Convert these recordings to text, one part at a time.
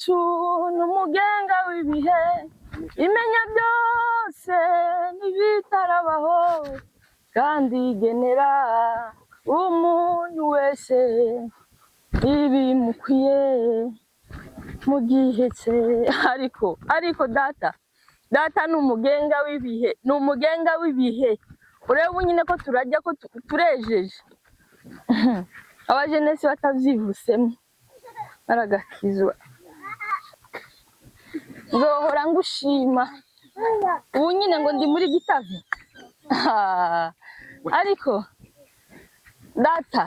Iwacu n'umugenga w'ibihe imenya byose n'ibitarabaho kandi igenera umuntu wese ibimukwiye mu gihe cye. Ariko data n'umugenga w'ibihe ureba nyine ko turajya ko turejeje abajenesi batavyivusemo baragakizwa nzohora ngushima ubu nyine ngo ndi muri Gitavi. Ariko data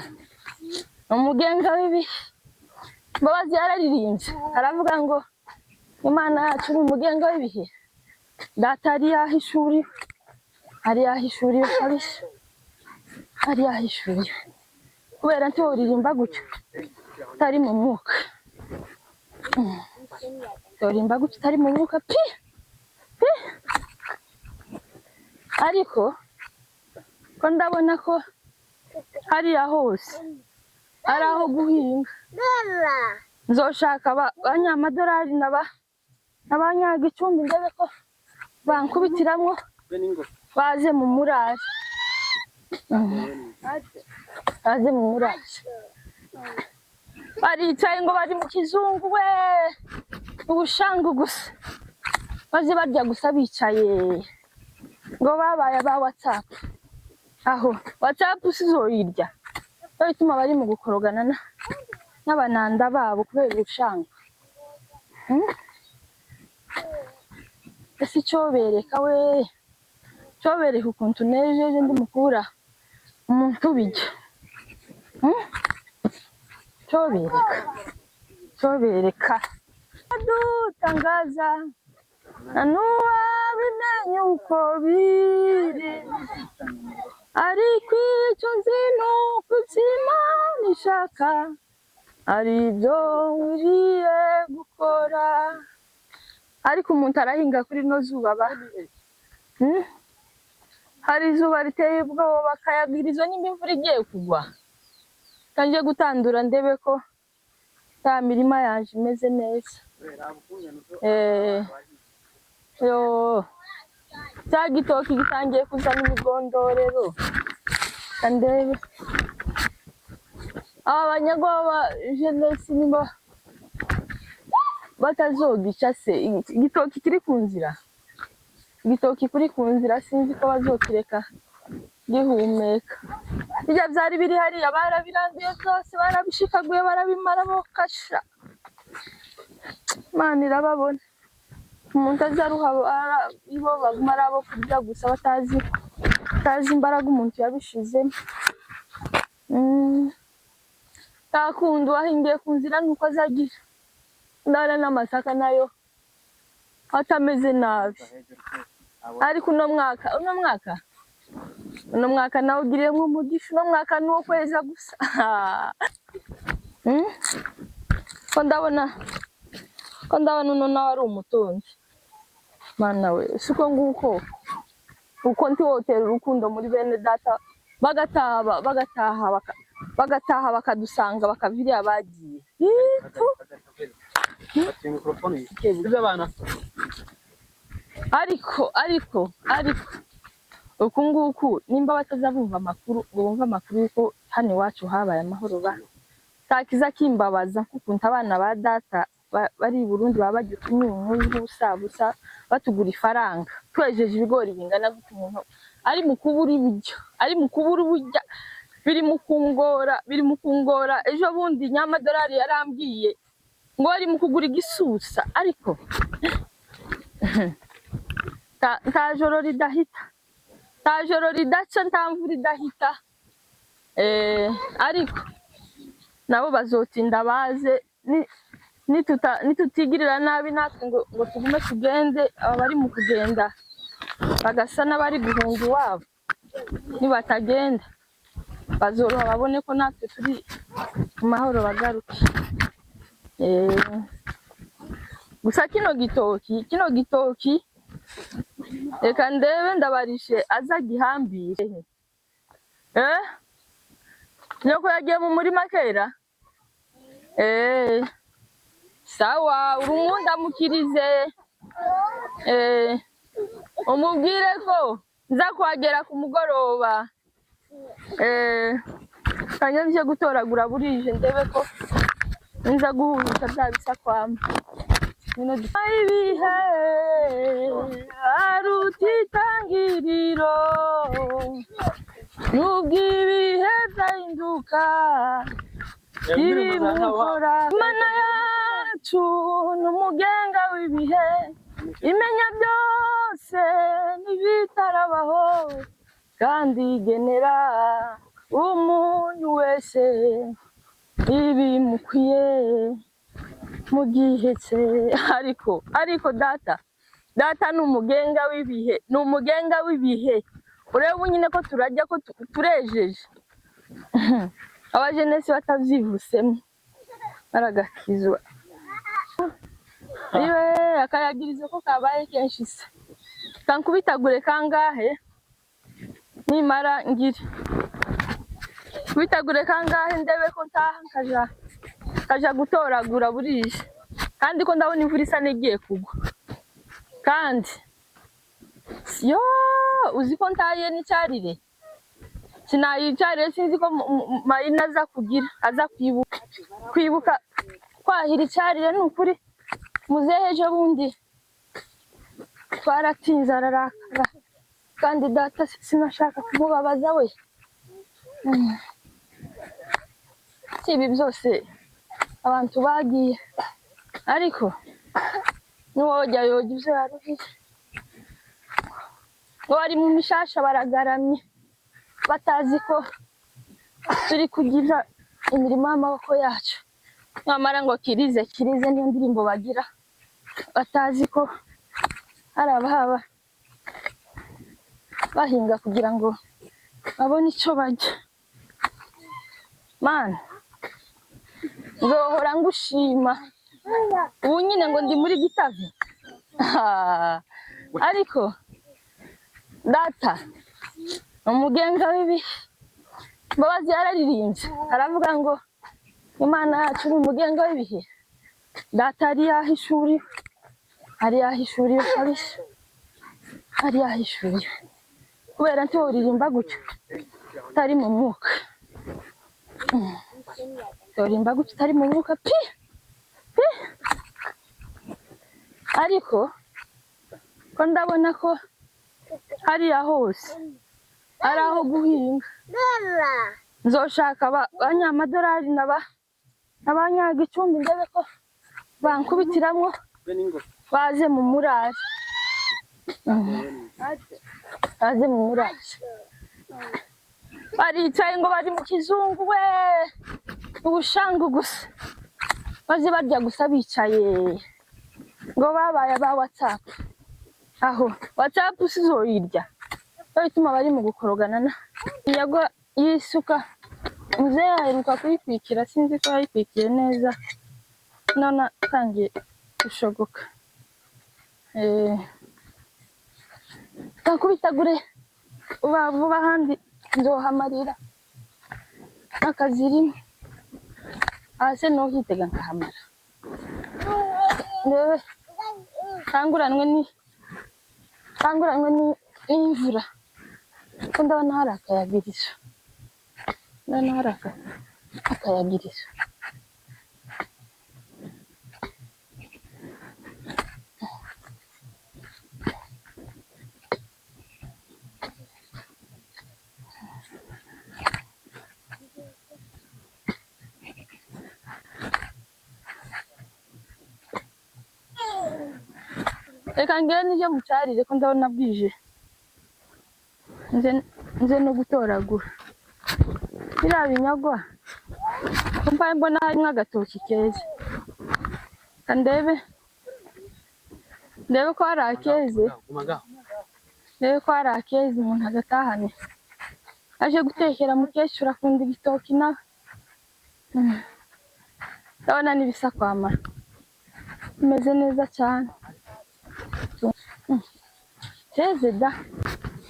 umugenga w'ibihe Mbabazi yararirimbye aravuga ngo Imana yacu ni umugenga w'ibihe. Data ari yahishuriwe kabisa, ari yahishuriwe kubera nti uririmba gutyo utari mu mwuka, uririmba gutyo utari mu mwuka pi. Ariko ko ndabona ko hariya hose ari aho guhinga, nzoshaka abanyamadolari n'abanyagicumbi ndebe ko bankubitiramwo baze mu murari, baze mu murari. Baricaye ngo bari mu kizungu we ubushangu gusa, baze barya gusa bicaye ngo babaye aba WhatsApp. Aho WhatsApp sizoyirya bituma bari mu gukorogana n'abananda babo kubera ubushangu. Ese cyobereka we, cyobereka ukuntu nejeje ndi mukura umuntu bijya. Cyobereka dutangaza nanuwa bimenye uko biri, ariko icyo nzi nuko Imana ishaka ari ibyo nkwiriye gukora. Ariko umuntu arahinga kuri no zuba hari izuba riteye ubwoba bakayagirizo n'imvura igiye kugwa. Kanje gutandura ndebe ko ta mirima yaje imeze neza. Yo cya gitoki gitangiye kuzana imigondorero kandebe abanyagwa jenesi nimba batazogica se igitoki kiri ku nzira, igitoki kuri ku nzira sinzi ko bazokireka gihumeka. Bijya byari biri hariya barabiranduye byose barabishikaguye barabimara bokasha. Imana irababona, umuntu azaruha ibo bagumara abo kurya gusa batazi imbaraga umuntu yabishizemo. Takundi wahingiye ku nzira nuko azagira ndara n'amasaka nayo atameze nabi. Ariko uno mwaka nawe ugiriye nk'umugisha, uno mwaka nuwo kweza gusa. Ko ndabona uno nawe ari umutunzi. Mana we siko nguko uko nti wotera urukundo muri bene data bagataha bakadusanga bakaviriya bagiye. Ariko uku nguku nimba batazabumva amakuru ngo bumva amakuru yuko hano iwacu habaye amahoro takiza kimbabaza kuko abana ba data bari i Burundi baba bagiye kunyunyuza ubusabusa batugura ifaranga twejeje ibigori bingana gute umuntu ari mu kubura ibiryo, ari mu kubura uburya biri mu kungora. Ejo bundi nyamadolari yarambwiye ngo ari mu kugura igisusa, ariko ta joro ridahita, ta joro ridaca, nta mvura idahita. Ariko nabo bazotinda baze nitutigirira nabi natwe ngo tugume tugende. Abari mu kugenda bagasa n'abari guhunga iwabo, nibatagenda bazoroha babone ko natwe turi mu mahoro bagaruke. Gusa kino gitoki reka ndebe ndabarishe aza gihambire. Nyoko yagiye mu murima kera. sawa urumunda mukirize umubwire ko nza kuhagera ku mugoroba kanya nje gutoragura burije ndebe ko nza guhuza bya bisakwama ibihe arutitangiriro nubwo ibihe byahinduka ibimukora Imana yacu n'umugenga w'ibihe imenya byose n'ibitarabaho kandi igenera umuntu wese ibimukwiye mu gihe cye ariko data n'umugenga w'ibihe ureba nyine ko turajya ko turejeje abajenesi batavyivusemo baragakizwa iwe akayagiriza ko kabaye kenshi se kankubitagure kangahe nimara ngire kubitagure kangahe ndebe ko ntaha kaja gutoragura burije kandi ko ndabona imvura isa n'igiye kugwa kandi yo uzi ko ntaye n'icyarire sinayicarire sinzi ko Marina aza kwibuka kwahira icyarire n'ukuri muzehe ejo bundi twaratinze ararakara kandi data sinashaka kumubabaza we si ibi byose abantu bagiye ariko niwojya yoga ibyo yaruhiye ngo bari mu mishasha baragaramye batazi ko turi kugira imirimo y'amaboko yacu nyamara ngo kirize niyo ndirimbo bagira batazi ko hari abahaba bahinga kugira ngo babone icyo barya mana nzohora ngushima ubu nyine ngo ndi muri Gitavi ariko data umugenga w'ibihe Mbabazi yararirimbye aravuga ngo Imana yacu ni umugenga w'ibihe data ari yahishuriwe kabisa ari yahishuriwe kubera nti uririmba gutyo utari mu mwuka uririmba gutyo utari mu mwuka pi ariko ko ndabona ko hariya hose ari aho guhinga nzoshaka abanyamadolari n'abanyagicumbi ndebe ko bankubitiramwo baze mu muraje baricaye ngo bari mu kizungu we ubushangu gusa baje barya gusa bicaye ngo babaye aba WhatsApp aho WhatsApp sizoyirya bituma bari mu gukorogana yagwa yisuka muzehe aheruka kuyikwikira sinzi ko yayikwikiye neza none tangiye gushogoka takubitagure vuba ahandi nzohamarira n'akazirimo hasi nohitega nkahamara ndebe tanguranwe n'imvura ko ndabona hari akayagirizo reka ngere nije mucarire ko ndabona bwije nze no gutoragura biriya binyagwa kumva mbona harimo agatoki keza ndebe ko hari akeze umuntu agatahane aje gutekera mukecuru akunda igitoki nawe ndabona n'ibisa kwamara bimeze neza cyane keze da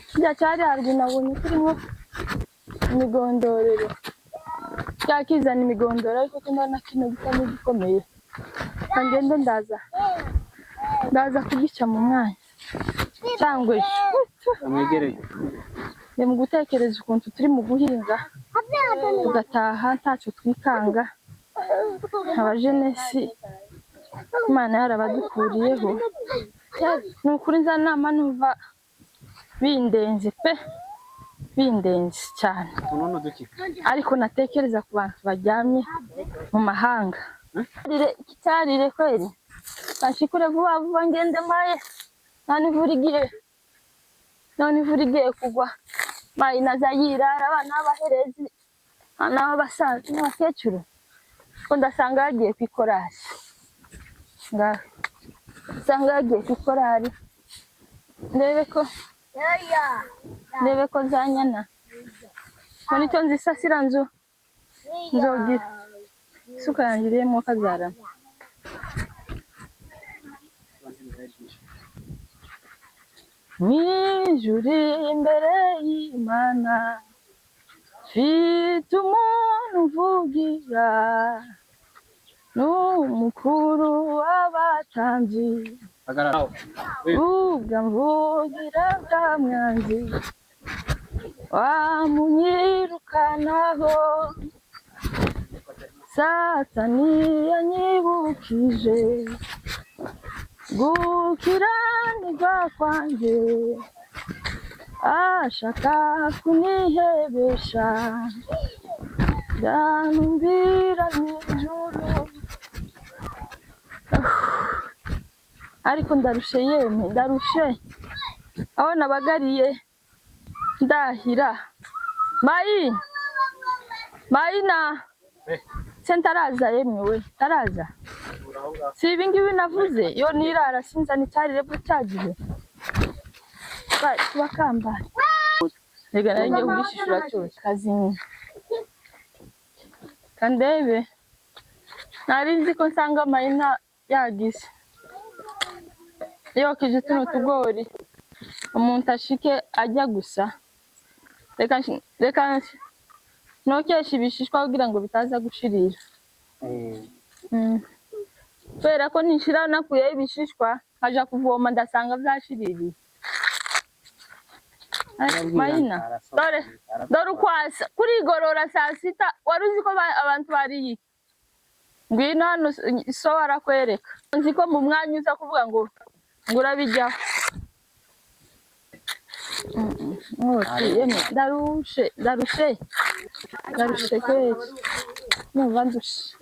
kijya cyari harwi nabonye kirimo imigondorero cyakizana imigondoro ariko ndabona kino gisa n'igikomeye ngende ndaza kugica mu mwanya cyangwa amwegereye ni mu gutekereza ukuntu turi mu guhinga tugataha ntacyo twikanga abajenesi Imana yarabadukuriyeho ni ukuri nzanama numva bindenze pe bindenze cyane ariko natekereza ku bantu baryamye mu mahanga cyarire kweli bashikure vuba vuba ngende maye none imvura igiye kugwa mayi nazayirara abana b'abaherezi abana b'abasaza n'abakecuru ko ndasanga yagiye kwikorari usanga yagiye kwikorari ndebe ko zanyana ko nicyo nzisasira nzogira isuka yangiriyemo kazarama Mijuri imbere y'Imana mfite umuntu uvugira n'umukuru w'abatambyi ubwa mvugira bwa mwanzi wamunyirukanaho Satani yanyibukije gukiranirwa kwanjye ashaka kunihebesha yanumvira mw'ijuru ariko ndarushe yemwe ndarushe aho nabagariye ndahira mayina sentaraza yemwe we taraza si ibingibi navuze yo nirara sinza nicarire butagiye bakamba rega nanjye ubishishura cyose kazini kandebe narinzi ko nsanga mayina yagize iyo kije tuno tugori umuntu ashike ajya gusa reka nokesha ibishishwa kugira ngo bitaza gushirira kubera ko nishira nakuyeho ibishishwa nkaja kuvoma ndasanga byashiririye mayina dore ukwasa kurigorora saa sita wari uzi ko abantu bariye ngwino hano so arakwereka nzi ko mu mwanya uza kuvuga ngo urabijyaho ndarushe kwezi numva ndushe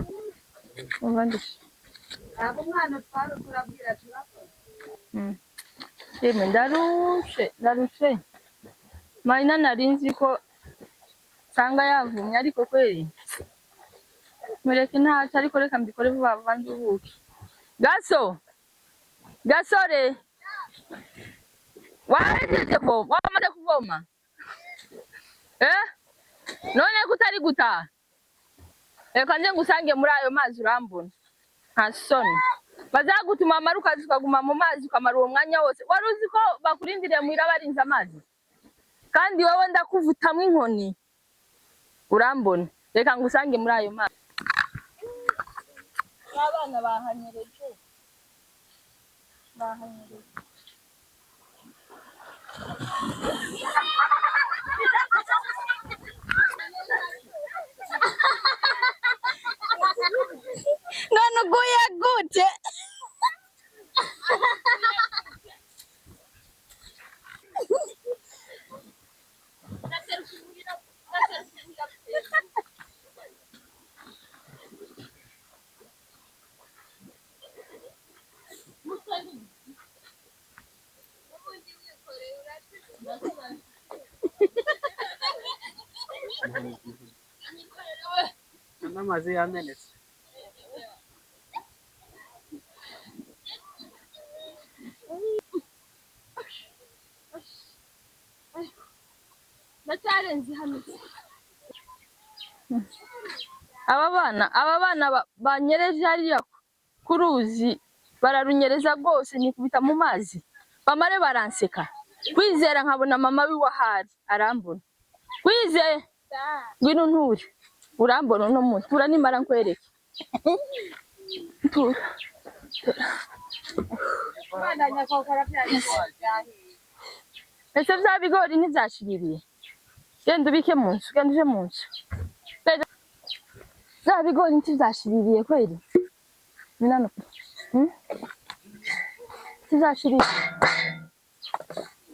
yemwe ndarushe mayina narinzi ko nsanga yavumye ariko kweli mureke ntacyo ariko reka mbikore vuba vuba nduhuke gasore wahejeje wamaze kuvoma none kutari gutaha reka nje ngusange muri ayo mazi urambona nta soni bazagutuma amaruka zikaguma mu mazi ukamara uwo mwanya wose wari uzi ko bakurindiriye muhira barinze amazi kandi wowe ndakuvutamwo inkoni urambona reka ngusange muri ayo mazi abana bahanyereje none uguye gute n'amazi yamenetse Natarenze hano aba bana banyereje hariya ku ruzi bararunyereza rwose nikubita mu mazi bamare baranseka kwizera nkabona mama w'iwahari arambona kwizeye ngwino nture urambona no muntu turanimara nkwereke ntura ese bya bigori ntibyashiririye genda ubike mu nzu genda uje mu nzu bya bigori ntibyashiririye kweli binano ntibyashiririye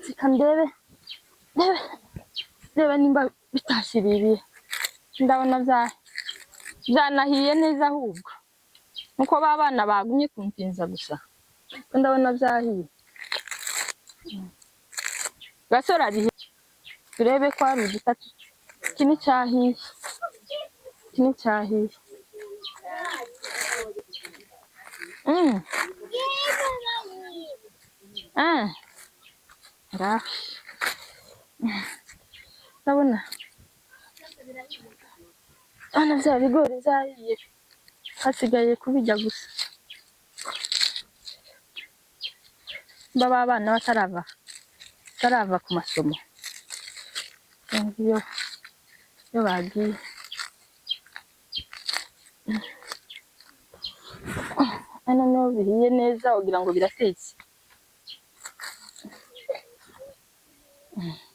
reka ndebe nimba bitashiririye ndabona byanahiye neza ahubwo nuko ba bana bagumye kumpinza gusa ndabona byahiye gasore ari turebe ko ari udutatu iki ni cyahiye ndabona bya bigori byahiye hasigaye kubijya gusa baba abana batarava ku masomo iyo bagiye hano niho bihiye neza ugira ngo biratetse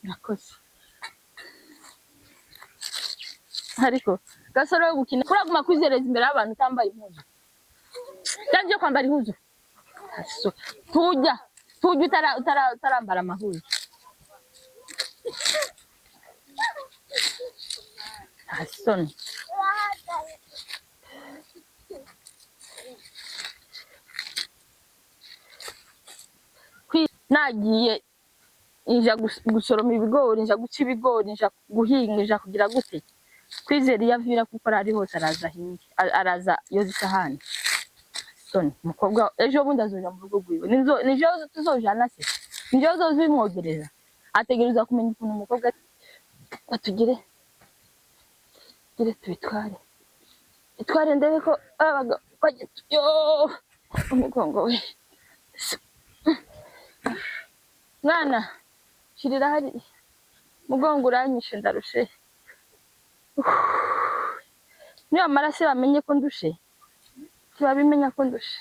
nakoze ariko gasore wo gukina kuraguma kwizereza imbere y'abantu utambaye impuzu cyangwa yo kwambara impuzu tujya utarambara amahuzu asoni nagiye inja gusoroma ibigori nja guca ibigori nja guhinga nja kugira gute kwizera iyo avira kuko ari hose araza yoza isahani soni umukobwa ejo bundi azoja mu rugo rwiwe nijo tuzojana se nijo zozimwogereza ategereza kumenya ukuntu umukobwa batugire tubitware ndebe ko yo umugongo we mwana shirira hari mugongo uranyishe ndarushe niyo amaraso bamenye ko ndushe babimenya ko ndushe